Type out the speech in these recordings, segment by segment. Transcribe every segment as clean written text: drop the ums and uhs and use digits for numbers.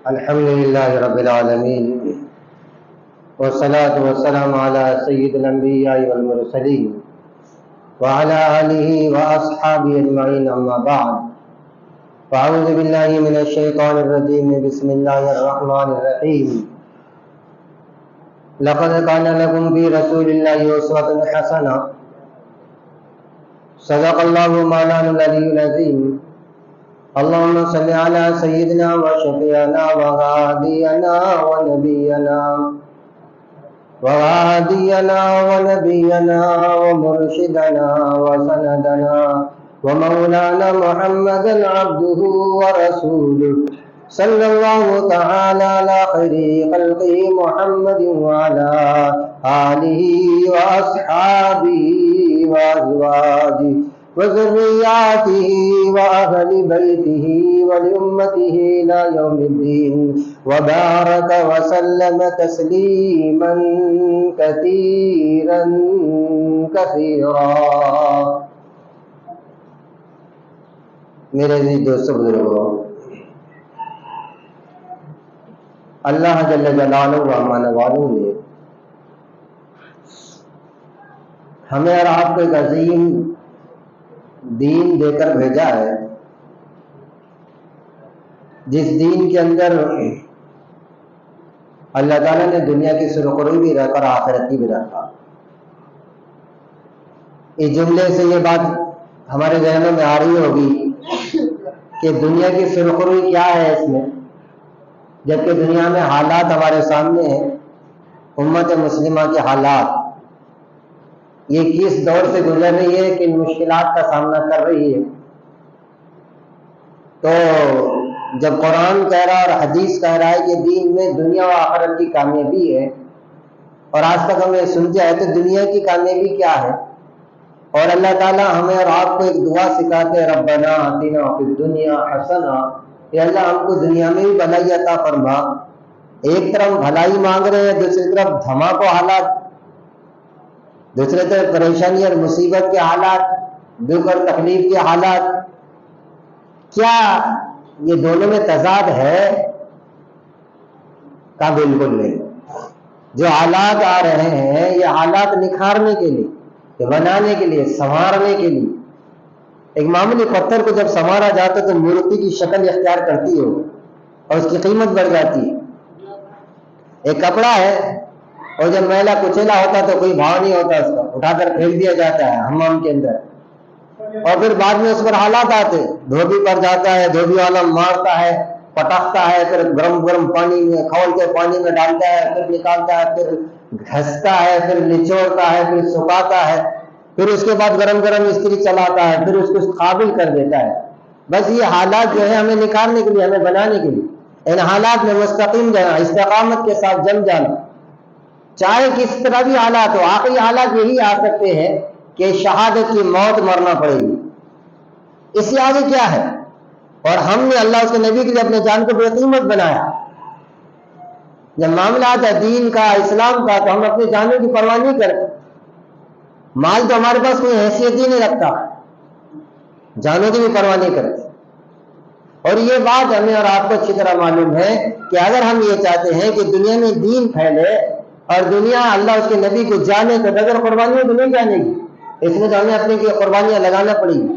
الحمد لله رب العالمين والصلاة والسلام على سيد الأنبياء والمرسلين وعلى آله وأصحابه أجمعين أما بعد فأعوذ بالله من الشيطان الرجيم بسم الله الرحمن الرحيم لقد كان لكم في رسول الله أسوة حسنة صدق الله مولانا العلي العظيم اللهم صل على سيدنا وشفيعنا وهادينا ونبينا ومرشدنا وسندنا ومولانا محمدا عبده ورسوله صلى الله تعالى على خير خلقه محمد وعلى آله وأصحابه وأزواجه وذرياته وأهل بيته ولأمته إلى يوم الدين وبارك وسلم تسليما كثيرا كثيرا. میرے عزیز دوستو بزرگوں، اللہ جل جلالہ و امان والوں نے ہمیں اور آپ کو ایک عظیم دین دے کر بھیجا ہے، جس دین کے اندر اللہ تعالیٰ نے دنیا کی سرخروئی بھی رکھا اور آخرت کی بھی رکھا. اس جملے سے یہ بات ہمارے ذہنوں میں آ رہی ہوگی کہ دنیا کی سرخروئی کیا ہے اس میں، جبکہ دنیا میں حالات ہمارے سامنے ہیں. امت مسلمہ کے حالات یہ کس دور سے گزر رہی ہے، کن مشکلات کا سامنا کر رہی ہے. تو جب قرآن کہہ رہا اور حدیث کہہ رہا ہے کہ دین میں دنیا و آخرت کی کامیابی ہے، اور آج تک ہمیں سنتے آئے تو دنیا کی کامیابی کیا ہے، اور اللہ تعالیٰ ہمیں اور آپ کو ایک دعا سکھاتے ہیں، ربنا آتنا فی الدنیا حسنہ، کہ اللہ ہم کو دنیا میں بھی بھلائی عطا فرما. ایک طرف بھلائی مانگ رہے ہیں، دوسری طرف دھماکو حالات، دوسری طرف پریشانی اور مصیبت کے حالات، دکھ اور تکلیف کے حالات. کیا یہ دونوں میں تضاد ہے؟ کا بالکل نہیں. جو حالات آ رہے ہیں یہ حالات نکھارنے کے لیے، بنانے کے لیے، سنوارنے کے لیے. ایک معمولی پتھر کو جب سنوارا جاتا ہے تو مورتی کی شکل اختیار کرتی ہے اور اس کی قیمت بڑھ جاتی ہے. ایک کپڑا ہے اور جب میلا کچیلا ہوتا تو کوئی بھاؤ نہیں ہوتا، اس کا اٹھا کر پھینک دیا جاتا ہے حمام کے اندر، اور پھر بعد میں اس پر حالات آتے، دھوبی پر جاتا ہے، دھوبی والا مارتا ہے، پٹکتا ہے، پھر گرم گرم پانی میں کھول کے پانی میں ڈالتا ہے، پھر نکالتا ہے، پھر گھستا ہے، پھر نچوڑتا ہے، پھر سکھاتا ہے، پھر اس کے بعد گرم گرم استری چلاتا ہے، پھر اس کو قابل کر دیتا ہے. بس یہ حالات جو ہے ہمیں نکالنے کے لیے، ہمیں بنانے کے لیے. ان حالات میں مستقیم جانا، استقامت کے ساتھ جم جانا، چاہے کس طرح بھی حالات ہو. آخری حالات یہی آ سکتے ہیں کہ شہادت کی موت مرنا پڑے گی، اس سے آگے کیا ہے؟ اور ہم نے اللہ اس کے نبی کے لیے اپنے جان کو بے قیمت بنایا. جب معاملہ آتا ہے دین کا، اسلام کا، تو ہم اپنی جانوں کی پرواہ نہیں کرتے. مال تو ہمارے پاس کوئی حیثیت ہی نہیں رکھتا، جانوں کی بھی پرواہ نہیں کرتے. اور یہ بات ہمیں اور آپ کو اچھی طرح معلوم ہے کہ اگر ہم یہ چاہتے ہیں کہ دنیا میں دین پھیلے اور دنیا اللہ اس کے نبی کو جانے، تو بغیر قربانیوں تو نہیں جانے گی. اس میں تو ہمیں اپنی قربانیاں لگانا پڑے گی،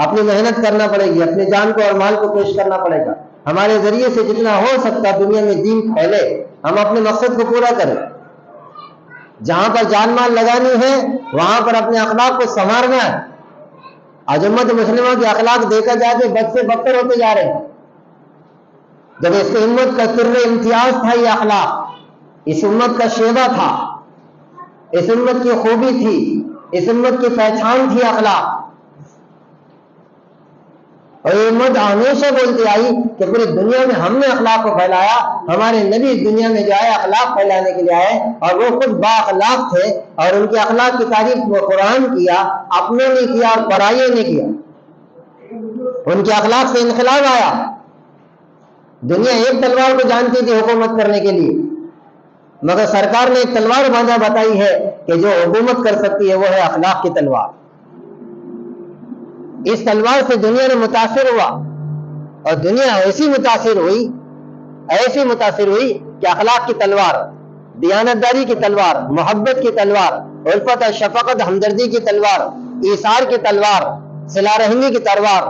اپنی محنت کرنا پڑے گی، اپنی جان کو اور مال کو پیش کرنا پڑے گا. ہمارے ذریعے سے جتنا ہو سکتا دنیا میں دین پھیلے، ہم اپنے مقصد کو پورا کریں. جہاں پر جان مال لگانی ہے وہاں پر اپنے اخلاق کو سنوارنا ہے. آج امت مسلمہ کے اخلاق دیکھا جائے کہ بد سے بدتر ہوتے جا رہے ہیں. جب اس امت کا سر امتیاز تھا یہ اخلاق، اس امت کا شیوا تھا، اس امت کی خوبی تھی، اس امت کی پہچان تھی اخلاق. اور یہ امت ہمیشہ بولتی آئی کہ پوری دنیا میں ہم نے اخلاق کو پھیلایا. ہمارے نبی دنیا میں جو آئے اخلاق پھیلانے کے لیے آئے، اور وہ خود با اخلاق تھے، اور ان کے اخلاق کی تعریف وہ قرآن کیا، اپنوں نے کیا اور پرائیوں نے کیا. ان کے اخلاق سے انقلاب آیا. دنیا ایک تلوار کو جانتی تھی حکومت کرنے کے لیے، مگر سرکار نے ایک تلوار باندھا بتائی ہے کہ جو حکومت کر سکتی ہے وہ ہے اخلاق کی تلوار. اس تلوار سے دنیا نے متاثر ہوا، اور دنیا ایسی متاثر ہوئی ایسی متاثر ہوئی کہ اخلاق کی تلوار، دیانتداری کی تلوار، محبت کی تلوار، الفت اور شفقت ہمدردی کی تلوار، ایثار کی تلوار، صلہ رحمی کی تلوار،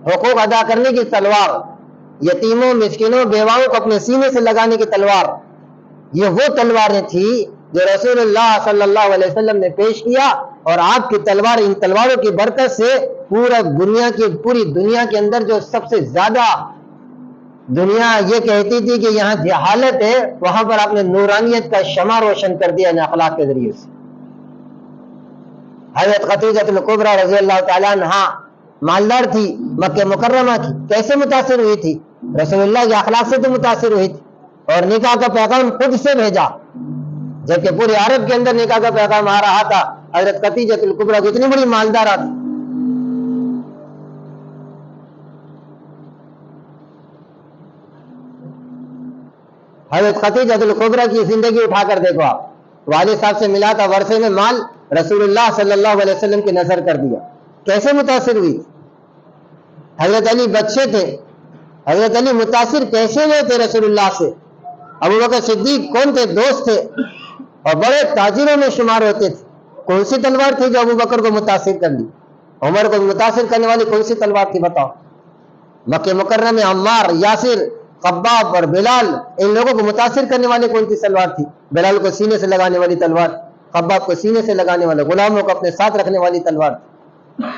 حقوق ادا کرنے کی تلوار، یتیموں مسکینوں بیواؤں کو اپنے سینے سے لگانے کی تلوار، یہ وہ تلواریں تھی جو رسول اللہ صلی اللہ علیہ وسلم نے پیش کیا، اور آپ کی تلوار ان تلواروں کی برکت سے پوری دنیا کے اندر جو سب سے زیادہ دنیا یہ کہتی تھی کہ یہاں جہالت ہے، وہاں پر آپ نے نورانیت کا شمع روشن کر دیا ان اخلاق کے ذریعے سے۔ حضرت خدیجہ الکبریٰ رضی اللہ تعالیٰ عنہا مالدار تھی، مکہ مکرمہ کی، کیسے متاثر ہوئی تھی؟ رسول اللہ کے اخلاق سے تو متاثر ہوئی تھی، اور نکاح کا پیغام خود سے بھیجا، جبکہ پورے عرب کے اندر نکاح کا پیغام آ رہا تھا۔ حضرت خدیجہ الکبریٰ کی اتنی بڑی مالدار تھی، حضرت خدیجہ الکبریٰ کی زندگی اٹھا کر دیکھو آپ، والد صاحب سے ملا تھا ورثے میں مال، رسول اللہ صلی اللہ علیہ وسلم کی نظر کر دیا، کیسے متاثر ہوئی؟ حضرت علی بچے تھے، حضرت علی متاثر کیسے ہوئے تھے رسول اللہ سے؟ ابو بکر صدیق کون تھے؟ دوست تھے اور بڑے تاجروں میں شمار ہوتے تھے، کون سی تلوار تھی جو ابو بکر کو متاثر کر لی؟ عمر کو متاثر کرنے والی کون سی تلوار تھی بتاؤ؟ مکہ مکرمہ میں عمار، یاسر، خباب اور بلال، ان لوگوں کو متاثر کرنے والی کون سی تلوار تھی؟ بلال کو سینے سے لگانے والی تلوار، خباب کو سینے سے لگانے والا، غلاموں کو اپنے ساتھ رکھنے والی تلوار تھی۔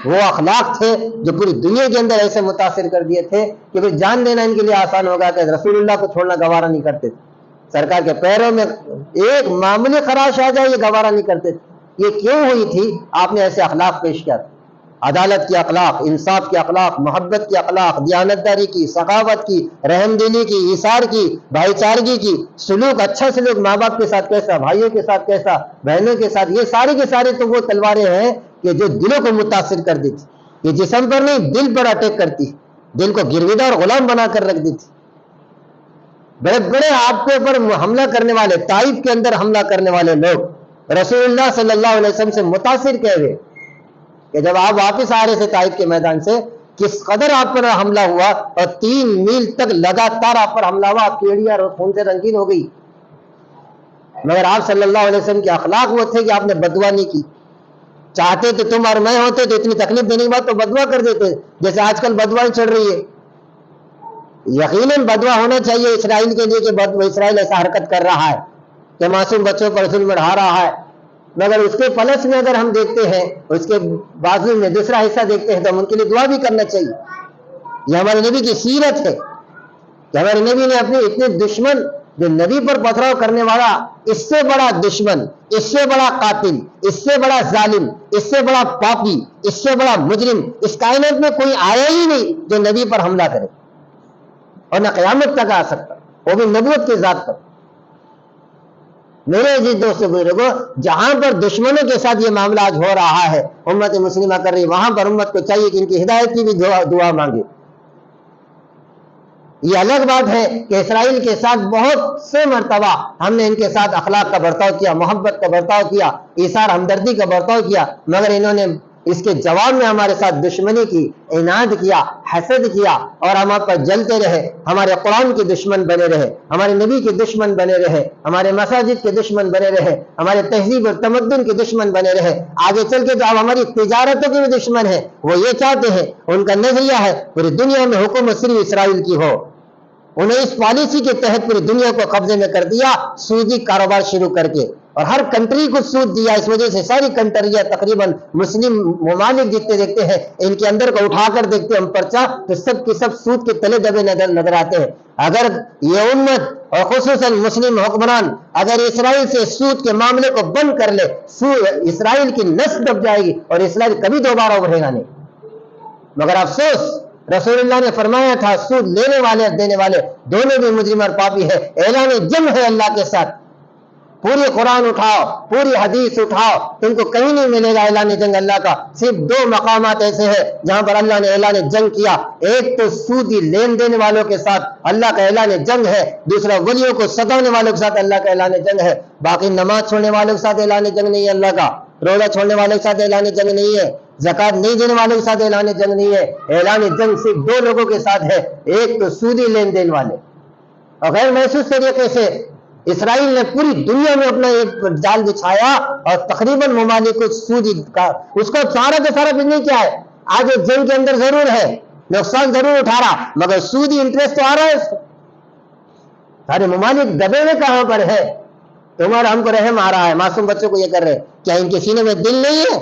وہ اخلاق تھے جو پوری دنیا کے اندر ایسے متاثر کر دیے تھے کہ پھر جان دینا ان کے لیے آسان ہوگا کہ رسول اللہ کو چھوڑنا گوارا نہیں کرتے تھے، سرکار کے پیروں میں ایک معمولی خراش آ جائے یہ گوارا نہیں کرتے تھے۔ یہ کیوں ہوئی تھی؟ آپ نے ایسے اخلاق پیش کیا تھا، عدالت کی اخلاق، انصاف کی اخلاق، محبت کی اخلاق، دیانتداری کی، سخاوت کی، رحم دلی کی، ایثار کی، بھائی چارگی کی، سلوک، اچھا سلوک، ماں باپ کے ساتھ کیسا، بھائیوں کے ساتھ کیسا، بہنوں کے ساتھ، یہ ساری کے سارے تو وہ تلواریں ہیں کہ جو دلوں کو متاثر کر دیتی، یہ جسم پر نہیں دل پر اٹیک کرتی، دل کو گرویدہ اور غلام بنا کر رکھ دیتی۔ بڑے بڑے آپ کے اوپر حملہ کرنے والے، طائف کے اندر حملہ کرنے والے لوگ رسول اللہ صلی اللہ علیہ وسلم سے متاثر کیے ہوئے کہ جب آپ واپس آ رہے تھے طائف کے میدان سے، کس قدر آپ پر حملہ ہوا، اور 3 میل تک لگاتار آپ پر حملہ ہوا، آپ کی ایڑیاں خون سے رنگین ہو گئی، مگر آپ صلی اللہ علیہ وسلم کے اخلاق وہ تھے کہ آپ نے بددعا نہیں کی۔ چاہتے تو تم اور میں ہوتے تو اتنی تکلیف دینے کے بعد تو بددعا کر دیتے، جیسے آج کل بددعائیں چڑھ رہی ہے۔ یقیناً بددعا ہونا چاہیے اسرائیل کے لیے کہ اسرائیل ایسا حرکت کر رہا ہے کہ معصوم بچوں پر ظلم ڈھا رہا ہے، مگر اس کے پلس میں اگر ہم دیکھتے ہیں، اس کے بازو میں دوسرا حصہ دیکھتے ہیں تو ہم ان کے لیے دعا بھی کرنا چاہیے۔ یہ ہمارے نبی کی سیرت ہے کہ ہمارے نبی نے اپنے اتنے دشمن، جو نبی پر پتھراؤ کرنے والا، اس سے بڑا دشمن، اس سے بڑا قاتل، اس سے بڑا ظالم، اس سے بڑا پاپی، اس سے بڑا مجرم اس کائنات میں کوئی آیا ہی نہیں جو نبی پر حملہ کرے، اور نہ قیامت تک آ سکتا، وہ بھی نبوت کے ذات پر۔ میرے عزیز دوستو بزرگوں، جہاں پر دشمنوں کے ساتھ یہ معاملہ آج ہو رہا ہے، امت مسلمہ کر رہی، وہاں پر امت کو چاہیے کہ ان کی ہدایت کی بھی دعا مانگے۔ یہ الگ بات ہے کہ اسرائیل کے ساتھ بہت سے مرتبہ ہم نے ان کے ساتھ اخلاق کا برتاؤ کیا، محبت کا برتاؤ کیا، ایثار ہمدردی کا برتاؤ کیا، مگر انہوں نے اس کے جواب میں ہمارے ساتھ دشمنی کی، عناد کیا، حسد کیا، اور ہم آپ پر جلتے رہے، ہمارے قرآن کے دشمن بنے رہے، ہمارے نبی کے دشمن بنے رہے، ہمارے مساجد کے دشمن بنے رہے، ہمارے تہذیب اور تمدن کے دشمن بنے رہے۔ آگے چل کے تو اب ہماری تجارتوں کے بھی دشمن ہیں، وہ یہ چاہتے ہیں، ان کا نظریہ ہے پوری دنیا میں حکومت صرف اسرائیل کی ہو۔ انہیں اس پالیسی کے تحت پوری دنیا کو قبضے میں کر دیا، سودی کاروبار شروع کر کے، اور ہر کنٹری کو سود دیا۔ اس وجہ سے ساری کنٹریاں تقریباً مسلم ممالک جتنے دیکھتے ہیں، ان کے اندر کو اٹھا کر دیکھتے ہیں ہم پرچہ، تو سب کے سب سود کے تلے دبے نظر آتے ہیں۔ اگر یہ امت اور خصوصاً مسلم حکمران اگر اسرائیل سے سود کے معاملے کو بند کر لے، اسرائیل کی نس دب جائے گی اور اسرائیل کبھی دوبارہ ابھرے گا نہیں۔ مگر افسوس، رسول اللہ نے فرمایا تھا سود لینے والے اور دینے والے دونوں بھی مجرم اور پاپی ہے۔ اعلان جنگ ہے اللہ کے ساتھ، پوری قرآن اٹھاؤ، پوری حدیث اٹھاؤ، تم کو کہیں نہیں ملے گا اعلان جنگ اللہ کا۔ صرف 2 مقامات ایسے ہیں جہاں پر اللہ نے اعلان جنگ کیا، ایک تو سودی لین دین والوں کے ساتھ اللہ کا اعلان جنگ ہے، دوسرا ولیوں کو ستانے والوں کے ساتھ اللہ کا اعلان جنگ ہے۔ باقی نماز چھوڑنے والوں کے ساتھ اعلان جنگ نہیں ہے اللہ کا، روزہ چھوڑنے والوں کے ساتھ اعلان جنگ نہیں ہے، زکات نہیں دینے والوں کے ساتھ اعلان جنگ نہیں ہے۔ اعلان جنگ صرف 2 لوگوں کے ساتھ ہے، ایک تو سودی لین دین والے، اور غیر محسوس طریقے سے اسرائیل نے پوری دنیا میں اپنا ایک جال بچھایا اور تقریباً ممالک کو سود کا اس کا سارا کا سارا بزنس کیا ہے؟ آج ایک جنگ کے اندر ضرور ہے، نقصان ضرور اٹھا رہا، مگر سودی انٹرسٹ تو آ رہا ہے اس کو۔ سارے ممالک دبے ہوئے کہاں پر ہے؟ تمہارا ہم کو رحم آ رہا ہے، معصوم بچوں کو یہ کر رہے، کیا ان کے سینے میں دل نہیں ہے؟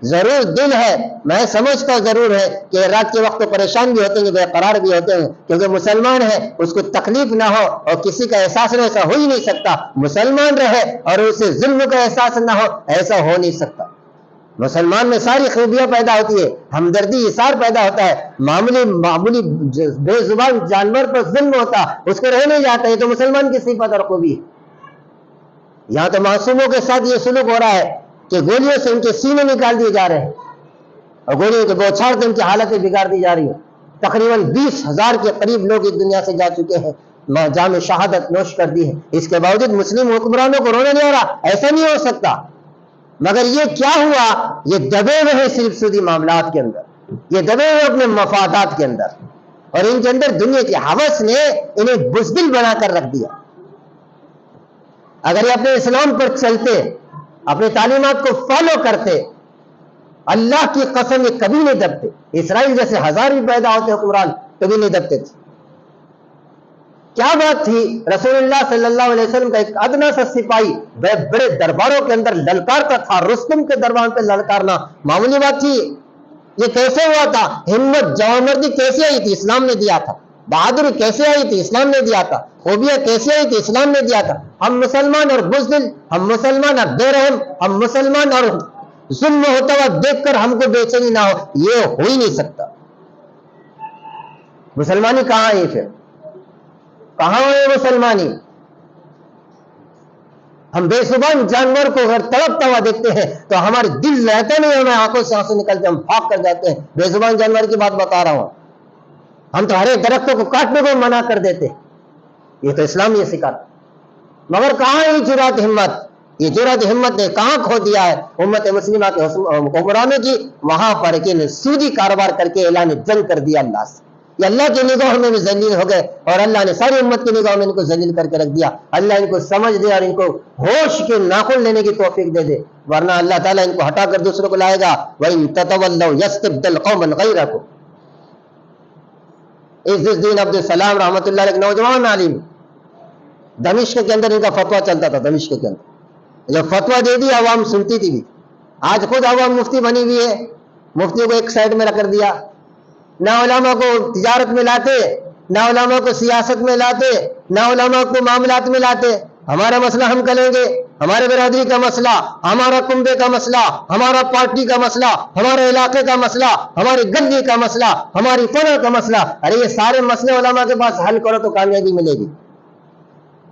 ضرور دل ہے، میں سمجھتا ضرور ہے کہ رات کے وقت تو پریشان بھی ہوتے ہیں، بے قرار بھی ہوتے ہیں، کیونکہ مسلمان ہے، اس کو تکلیف نہ ہو اور کسی کا احساس نہ، ایسا ہو ہی نہیں سکتا۔ مسلمان رہے اور اسے ظلم کا احساس نہ ہو، ایسا ہو نہیں سکتا۔ مسلمان میں ساری خوبیاں پیدا ہوتی ہے، ہمدردی اثار پیدا ہوتا ہے، معمولی بے زبان جانور پر ظلم ہوتا اس کو رہ نہیں جاتا، یہ تو مسلمان کی صفت اور خوبی ہے۔ یہاں تو معصوموں کے ساتھ یہ سلوک ہو رہا ہے کہ گولیوں سے ان کے سینے نکال دیے جا رہے ہیں اور گولیوں کے بوچھاڑ سے ان کی حالتیں بگاڑ دی جا رہی ہیں۔ تقریباً 20,000 کے قریب لوگ اس دنیا سے جا چکے ہیں، جام شہادت نوش کر دی ہے۔ اس کے باوجود مسلم حکمرانوں کو رونا نہیں آ رہا، ایسا نہیں ہو سکتا۔ مگر یہ کیا ہوا؟ یہ دبے ہوئے ہیں صرف سودی معاملات کے اندر، یہ دبے ہوئے اپنے مفادات کے اندر، اور ان کے اندر دنیا کی ہوس نے انہیں بزدل بنا کر رکھ دیا۔ اگر یہ اپنے اسلام پر چلتے، اپنی تعلیمات کو فالو کرتے، اللہ کی قسم یہ کبھی نہیں دبتے۔ اسرائیل جیسے ہزار بھی پیدا ہوتے حکمران کبھی نہیں دبتے تھے۔ کیا بات تھی؟ رسول اللہ صلی اللہ علیہ وسلم کا ایک ادنا سا سپاہی بڑے درباروں کے اندر للکارتا تھا، رستم کے دربار پہ للکارنا معمولی بات تھی؟ یہ کیسے ہوا تھا؟ ہمت جوامردی کیسے آئی تھی؟ اسلام نے دیا تھا۔ بہادری کیسے آئی تھی؟ اسلام نے دیا تھا۔ خوبیاں کیسے آئی تھی؟ اسلام نے دیا تھا۔ ہم مسلمان اور بزدل، ہم مسلمان اور بے رحم، ہم مسلمان اور ظلم ہوتا ہوا دیکھ کر ہم کو بے چینی نہ ہو، یہ ہو ہی نہیں سکتا۔ مسلمانی کہاں ہے پھر؟ کہاں ہے مسلمانی؟ ہم بے زبان جانور کو اگر تڑپتا ہوا دیکھتے ہیں تو ہمارے دل رہتا نہیں، ہمیں آنکھوں سے آنسو نکلتے، ہم بھاگ کر جاتے ہیں۔ بے زبان جانور کی بات بتا رہا ہوں، ہم تو ہر ایک درختوں کو کاٹنے کو منع کر دیتے، یہ تو اسلام یہ سکھاتا۔ مگر کہاں ہے جرات ہمت؟ یہ جرات ہمت نے کہاں کھو دیا ہے امت مسلمہ کے حکمرانوں کی؟ وہاں پر کہ سودی کاروبار کر کے اعلان جنگ کر دیا اللہ سے۔ یہ اللہ کی نگاہوں میں بھی ذلیل ہو گئے اور اللہ نے ساری امت کی نگاہوں میں ان کو ذلیل کر کے رکھ دیا۔ اللہ ان کو سمجھ دے اور ان کو ہوش کے ناخن لینے کی توفیق دے دے، ورنہ اللہ تعالیٰ ان کو ہٹا کر دوسروں کو لائے گا۔ وَإِن تَتَوَلَّوْا يَسْتَبْدِلْ قَوْمًا غَيْرَكُمْ۔ عز الدین عبد السلام رحمۃ اللہ علیہ، نوجوان عالم، دمشق کے اندر ان کا فتویٰ چلتا تھا۔ دمشق کے اندر جب فتویٰ دے دی عوام سنتی تھی بھی۔ آج خود عوام مفتی بنی ہوئی ہے، مفتی کو ایک سائڈ میں رکھ کر دیا، نہ علماء کو تجارت میں لاتے، نہ علماء کو سیاست میں لاتے، نہ علماء کو معاملات میں لاتے۔ ہمارا مسئلہ ہم کریں گے، ہمارے برادری کا مسئلہ، ہمارا کنبے کا مسئلہ، ہمارا پارٹی کا مسئلہ، ہمارے علاقے کا مسئلہ، ہماری گلی کا مسئلہ، ہماری فرع کا مسئلہ۔ ارے یہ سارے مسئلے علماء کے پاس حل کرو تو کامیابی ملے گی۔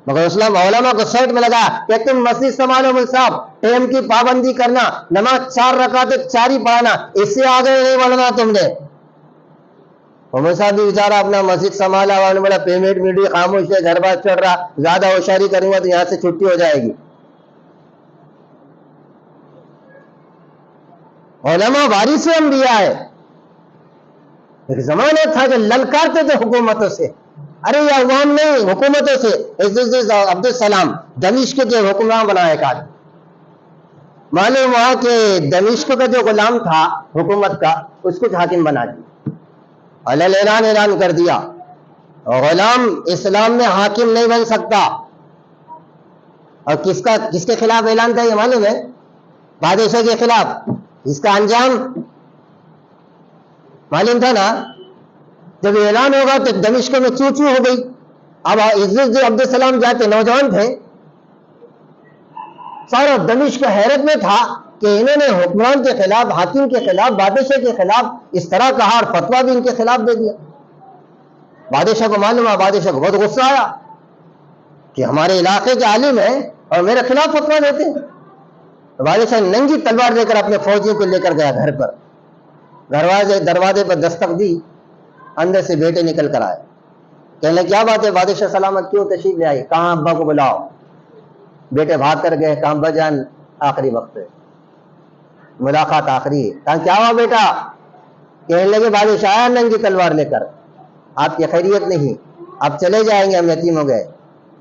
مگر اسلام علماء کو سائٹ میں لگا کہ تم مسجد سنبھالو، مول صاحب ٹائم کی پابندی کرنا، نماز 4 رکعتیں 4 ہی پڑھانا، اس سے آگے نہیں بڑھنا تم نے۔ عمر صاحب بھی بیچارہ اپنا مسجد سنبھالا ہوا، بڑا پیمنٹ میڈی خاموش ہے، گھر بار چڑھ رہا، زیادہ ہوشیاری کروں گا تو یہاں سے چھٹی ہو جائے گی۔ علماء وارث انبیاء ہے۔ ایک زمانہ تھا کہ للکارتے تھے حکومتوں سے، ارے یہ عوام نہیں حکومتوں سے۔ عبد السلام دمشق کے حکمران بنا ایک آدمی، معلوم ہوا کہ دمشق کا جو غلام تھا حکومت کا، اس کو حاکم بنا دیا، اعلان کر دیا، غلام اسلام میں حاکم نہیں بن سکتا۔ اور کس کے خلاف اعلان تھا یہ معلوم ہے؟ بادشاہ کے خلاف۔ اس کا انجام معلوم تھا نا؟ جب اعلان ہوگا تو دمشق میں چو چو ہو گئی۔ اب عبد السلام جاتے نوجوان تھے، سارا دمشق حیرت میں تھا کہ انہوں نے حکمران کے خلاف، حاکم کے خلاف، بادشاہ کے خلاف اس طرح کہا اور فتویٰ بھی ان کے خلاف دے دیا۔ بادشاہ کو معلوم ہوا، بادشاہ کو بہت غصہ آیا کہ ہمارے علاقے کے عالم ہیں اور میرے خلاف فتویٰ دیتے ہیں۔ تو بادشاہ ننگی تلوار لے کر اپنے فوجیوں کو لے کر گیا گھر پر، دروازے پر دستک دی، اندر سے بیٹے نکل کر آئے، کہنے لگے کیا بات ہے بادشاہ سلامت، کیوں تشریف لے آئی؟ کہاں ابا کو بلاؤ۔ بیٹے بھاگ کر گئے، کہاں ابا جان آخری وقت ہے، ملاقات آخری ہے۔ کہاں کیا ہوا بیٹا؟ کہنے لگے بادشاہ آیا ننگی تلوار لے کر، آپ کی خیریت نہیں۔ اب چلے جائیں گے، ہم یتیم ہو گئے.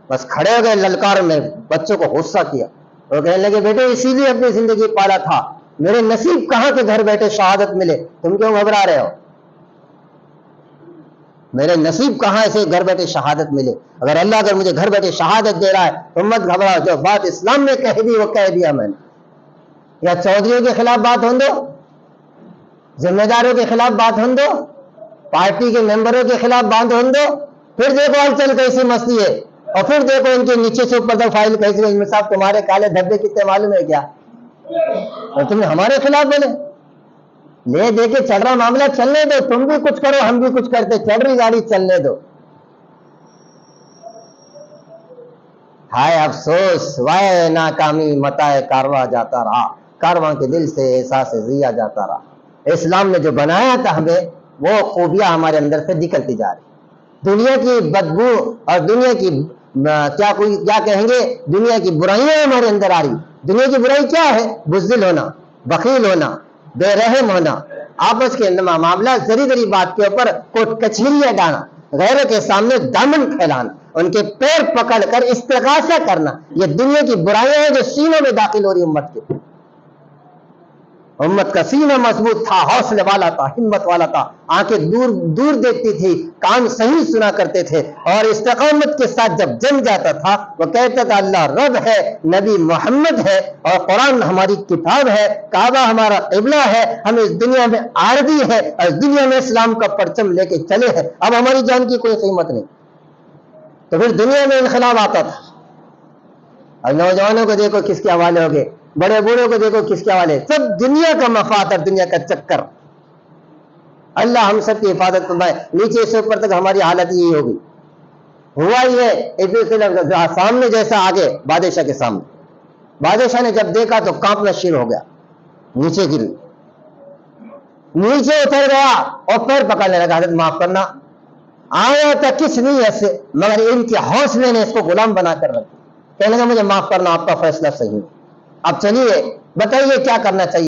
بس کھڑے ہو گئے للکار میں، بچوں کو غصہ کیا اور کہنے لگے بیٹے اسی لیے اپنی زندگی پالا تھا، میرے نصیب کہاں کے گھر بیٹھے شہادت ملے، تم کیوں گھبرا رہے ہو؟ میرے نصیب کہاں سے گھر بیٹھے شہادت ملے؟ اگر اللہ اگر مجھے گھر بیٹھے شہادت دے رہا ہے تو مت گھبراؤ، جو بات اسلام نے کہہ دی وہ کہہ دیا میں نے. یا چودھریوں کے خلاف بات ہوں دو، ذمہ داروں کے خلاف بات ہوں دو، پارٹی کے ممبروں کے خلاف بات ہوں دو، پھر دیکھو آج چل کیسی مستی ہے، اور پھر دیکھو ان کے نیچے سے اوپر تک فائل کیسی ہے. صاحب تمہارے کالے دھبے کتنے معلوم ہے کیا؟ اور تم ہمارے خلاف بولے؟ لے دے کے چل رہا معاملہ چلنے دو، تم بھی کچھ کرو ہم بھی کچھ کرتے، چل رہی گاڑی چلنے دو. ہائے افسوس وائے ناکامی متائے کارواں جاتا رہا، کارواں کے دل سے احساس ضیا جاتا رہا. اسلام نے جو بنایا تھا ہمیں وہ خوبیاں ہمارے اندر سے نکلتی جا رہی. دنیا کی بدبو اور دنیا کی کیا کہیں گے، دنیا کی برائیاں ہمارے اندر آ رہی. دنیا کی برائی کیا ہے؟ بزدل ہونا، بخیل ہونا، بے رحم ہونا، آپس کے معاملہ ذری ذری بات کے اوپر کوٹ کچہریاں ڈالنا، غیروں کے سامنے دامن پھیلانا، ان کے پیر پکڑ کر استغاثہ کرنا، یہ دنیا کی برائیاں ہیں جو سینوں میں داخل ہو رہی امت کے. امت کا سینہ مضبوط تھا، حوصلے والا تھا، ہمت والا تھا، آنکھیں دور دور دیکھتی تھی، کان صحیح سنا کرتے تھے، اور استقامت کے ساتھ جب جم جاتا تھا وہ کہتا تھا اللہ رب ہے، نبی محمد ہے، اور قرآن ہماری کتاب ہے، کعبہ ہمارا قبلہ ہے، ہم اس دنیا میں عارضی ہے اور اس دنیا میں اسلام کا پرچم لے کے چلے ہیں، اب ہماری جان کی کوئی قیمت نہیں. تو پھر دنیا میں انقلاب آتا تھا. اور نوجوانوں کو دیکھو کس کے حوالے ہو گئے، بڑے بوڑھوں کو دیکھو کس کے حوالے، سب دنیا کا مفاد اور دنیا کا چکر. اللہ ہم سب کی حفاظت فرمائے. نیچے سے اوپر تک ہماری حالت یہی ہوگی. ہوا یہ سامنے جیسا آگے بادشاہ کے سامنے، بادشاہ نے جب دیکھا تو کانپنا شروع ہو گیا، نیچے گر نیچے اتر گیا اور پیر پکڑنے لگا. حضرت معاف کرنا، آیا تھا کس نیت سے، مگر ان کے حوصلے نے اس کو غلام بنا کر رکھا. کہنے لگا مجھے معاف کرنا، آپ کا فیصلہ صحیح ہے، اب چلیے بتائیے کیا کرنا چاہیے.